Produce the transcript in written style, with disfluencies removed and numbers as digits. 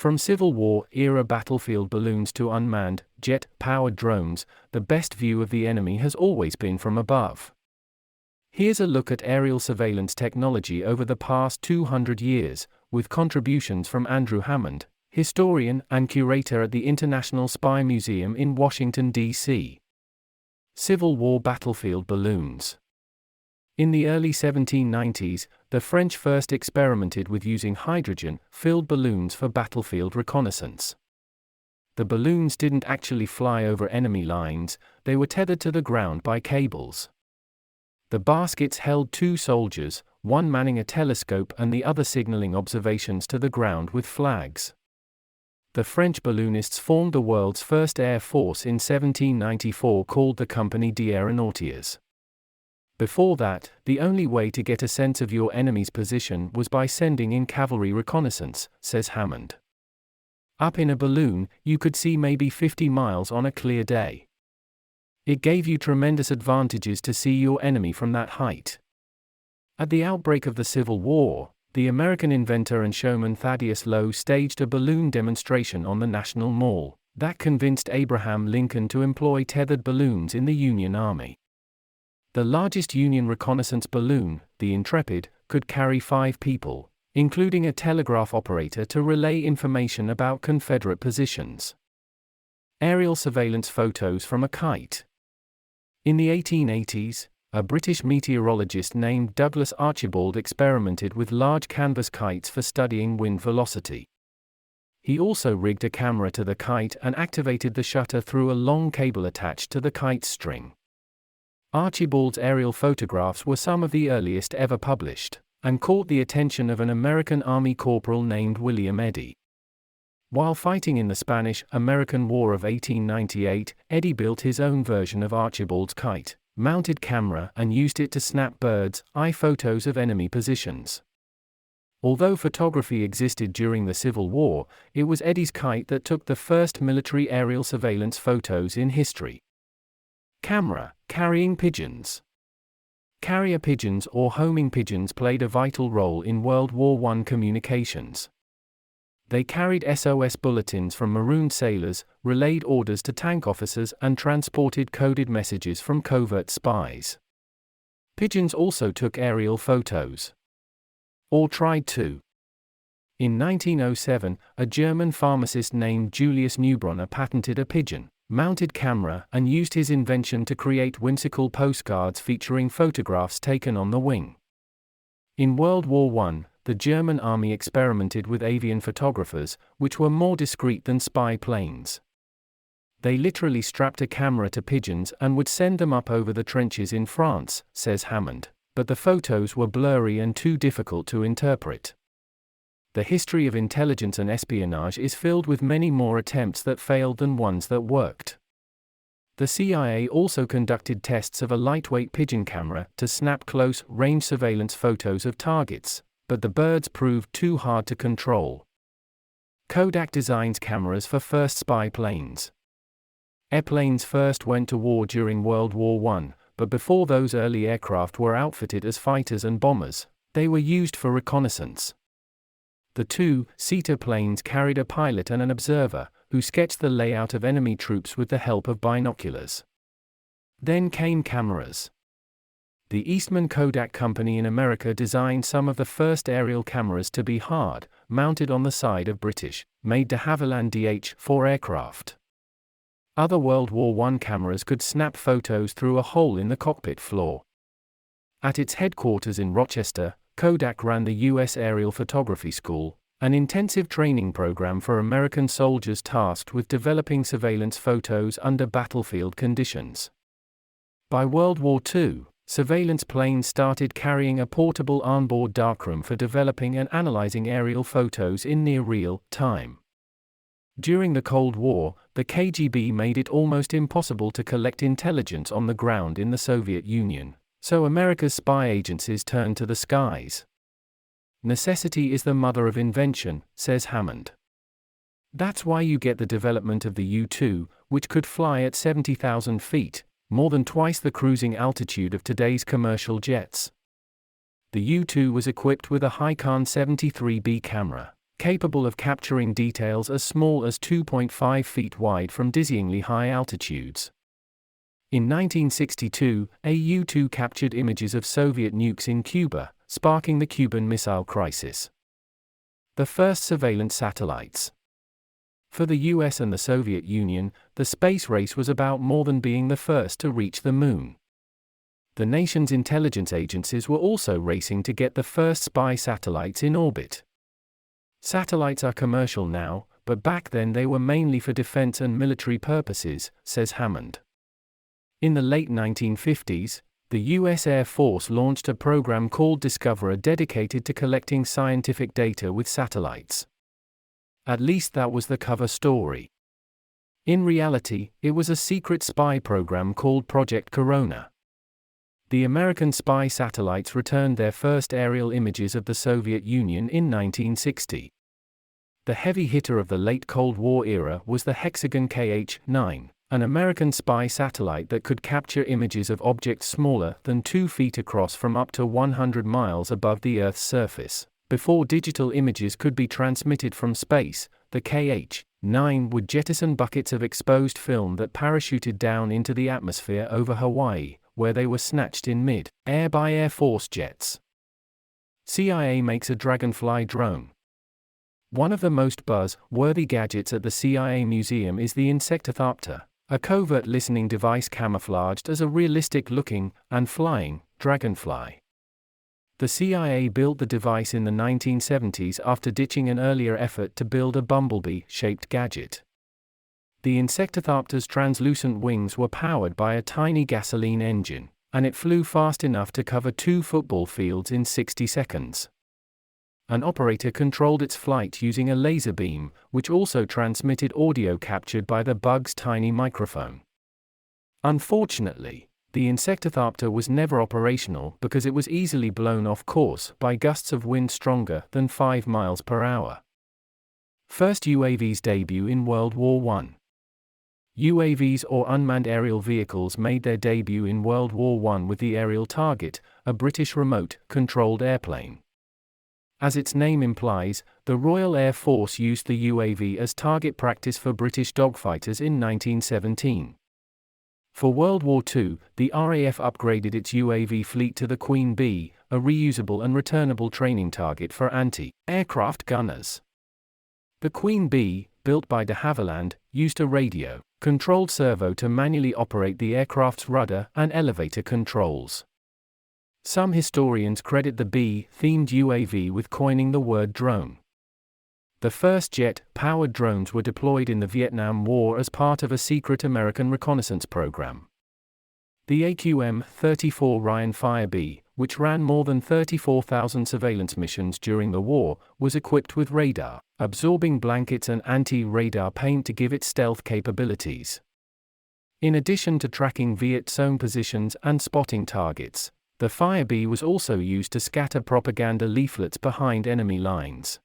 From Civil War-era battlefield balloons to unmanned, jet-powered drones, the best view of the enemy has always been from above. Here's a look at aerial surveillance technology over the past 200 years, with contributions from Andrew Hammond, historian and curator at the International Spy Museum in Washington, D.C. Civil War battlefield balloons. In the early 1790s, the French first experimented with using hydrogen-filled balloons for battlefield reconnaissance. The balloons didn't actually fly over enemy lines, they were tethered to the ground by cables. The baskets held two soldiers, one manning a telescope and the other signaling observations to the ground with flags. The French balloonists formed the world's first air force in 1794 called the Compagnie d'Aéronautiers. Before that, the only way to get a sense of your enemy's position was by sending in cavalry reconnaissance, says Hammond. Up in a balloon, you could see maybe 50 miles on a clear day. It gave you tremendous advantages to see your enemy from that height. At the outbreak of the Civil War, the American inventor and showman Thaddeus Lowe staged a balloon demonstration on the National Mall that convinced Abraham Lincoln to employ tethered balloons in the Union Army. The largest Union reconnaissance balloon, the Intrepid, could carry 5 people, including a telegraph operator to relay information about Confederate positions. Aerial surveillance photos from a kite. In the 1880s, a British meteorologist named Douglas Archibald experimented with large canvas kites for studying wind velocity. He also rigged a camera to the kite and activated the shutter through a long cable attached to the kite's string. Archibald's aerial photographs were some of the earliest ever published, and caught the attention of an American Army corporal named William Eddy. While fighting in the Spanish-American War of 1898, Eddy built his own version of Archibald's kite, mounted camera and used it to snap bird's-eye photos of enemy positions. Although photography existed during the Civil War, it was Eddy's kite that took the first military aerial surveillance photos in history. Camera, carrying pigeons. Carrier pigeons or homing pigeons played a vital role in World War I communications. They carried SOS bulletins from marooned sailors, relayed orders to tank officers and transported coded messages from covert spies. Pigeons also took aerial photos. Or tried to. In 1907, a German pharmacist named Julius Neubronner patented a pigeon-mounted camera and used his invention to create whimsical postcards featuring photographs taken on the wing. In World War I, the German army experimented with avian photographers, which were more discreet than spy planes. They literally strapped a camera to pigeons and would send them up over the trenches in France, says Hammond, but the photos were blurry and too difficult to interpret. The history of intelligence and espionage is filled with many more attempts that failed than ones that worked. The CIA also conducted tests of a lightweight pigeon camera to snap close-range surveillance photos of targets, but the birds proved too hard to control. Kodak designs cameras for first spy planes. Airplanes first went to war during World War I, but before those early aircraft were outfitted as fighters and bombers, they were used for reconnaissance. The two-seater planes carried a pilot and an observer, who sketched the layout of enemy troops with the help of binoculars. Then came cameras. The Eastman Kodak Company in America designed some of the first aerial cameras to be hard, mounted on the side of British-made de Havilland DH-4 aircraft. Other World War I cameras could snap photos through a hole in the cockpit floor. At its headquarters in Rochester, Kodak ran the U.S. Aerial Photography School, an intensive training program for American soldiers tasked with developing surveillance photos under battlefield conditions. By World War II, surveillance planes started carrying a portable onboard darkroom for developing and analyzing aerial photos in near real time. During the Cold War, the KGB made it almost impossible to collect intelligence on the ground in the Soviet Union, so America's spy agencies turned to the skies. Necessity is the mother of invention, says Hammond. That's why you get the development of the U-2, which could fly at 70,000 feet, more than twice the cruising altitude of today's commercial jets. The U-2 was equipped with a Hikon 73B camera, capable of capturing details as small as 2.5 feet wide from dizzyingly high altitudes. In 1962, a U-2 captured images of Soviet nukes in Cuba, sparking the Cuban Missile Crisis. The first surveillance satellites. For the US and the Soviet Union, the space race was about more than being the first to reach the moon. The nation's intelligence agencies were also racing to get the first spy satellites in orbit. Satellites are commercial now, but back then they were mainly for defense and military purposes, says Hammond. In the late 1950s, the US Air Force launched a program called Discoverer dedicated to collecting scientific data with satellites. At least that was the cover story. In reality, it was a secret spy program called Project Corona. The American spy satellites returned their first aerial images of the Soviet Union in 1960. The heavy hitter of the late Cold War era was the Hexagon KH-9, an American spy satellite that could capture images of objects smaller than 2 feet across from up to 100 miles above the Earth's surface. Before digital images could be transmitted from space, the KH-9 would jettison buckets of exposed film that parachuted down into the atmosphere over Hawaii, where they were snatched in mid-air by Air Force jets. CIA makes a Dragonfly drone. One of the most buzz-worthy gadgets at the CIA Museum is the Insectothopter, a covert listening device camouflaged as a realistic-looking and flying dragonfly. The CIA built the device in the 1970s after ditching an earlier effort to build a bumblebee-shaped gadget. The Insectothopter's translucent wings were powered by a tiny gasoline engine, and it flew fast enough to cover 2 football fields in 60 seconds. An operator controlled its flight using a laser beam, which also transmitted audio captured by the bug's tiny microphone. Unfortunately, the Insectothopter was never operational because it was easily blown off course by gusts of wind stronger than 5 miles per hour. First UAVs debut in World War I. UAVs or unmanned aerial vehicles made their debut in World War I with the Aerial Target, a British remote-controlled airplane. As its name implies, the Royal Air Force used the UAV as target practice for British dogfighters in 1917. For World War II, the RAF upgraded its UAV fleet to the Queen Bee, a reusable and returnable training target for anti-aircraft gunners. The Queen Bee, built by de Havilland, used a radio-controlled servo to manually operate the aircraft's rudder and elevator controls. Some historians credit the Bee-themed UAV with coining the word drone. The first jet-powered drones were deployed in the Vietnam War as part of a secret American reconnaissance program. The AQM-34 Ryan Firebee, which ran more than 34,000 surveillance missions during the war, was equipped with radar-absorbing blankets and anti-radar paint to give it stealth capabilities. In addition to tracking Viet zone positions and spotting targets, the Firebee was also used to scatter propaganda leaflets behind enemy lines.